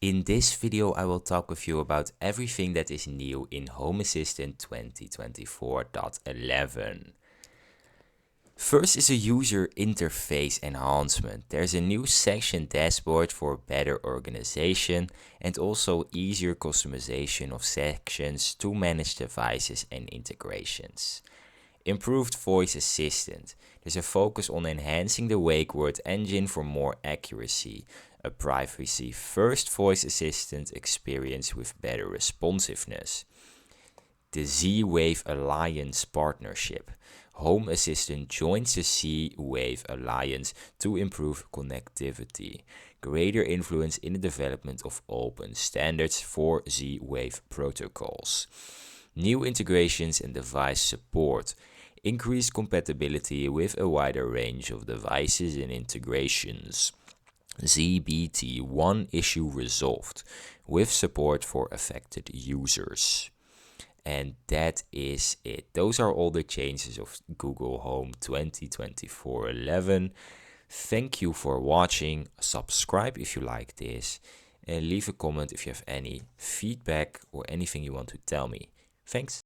In this video, I will talk with you about everything that is new in Home Assistant 2024.11. First is a user interface enhancement. There's a new section dashboard for better organization and also easier customization of sections to manage devices and integrations. Improved voice assistant. There's a focus on enhancing the wake word engine for more accuracy. A privacy-first voice assistant experience with better responsiveness. The Z-Wave Alliance partnership. Home Assistant joins the Z-Wave Alliance to improve connectivity. Greater influence in the development of open standards for Z-Wave protocols. New integrations and device support. Increased compatibility with a wider range of devices and integrations. ZBT1 issue resolved with support for affected users. And that is it. Those are all the changes of Google Home 2024-11. Thank you for watching. Subscribe if you like this. And leave a comment if you have any feedback or anything you want to tell me. Thanks.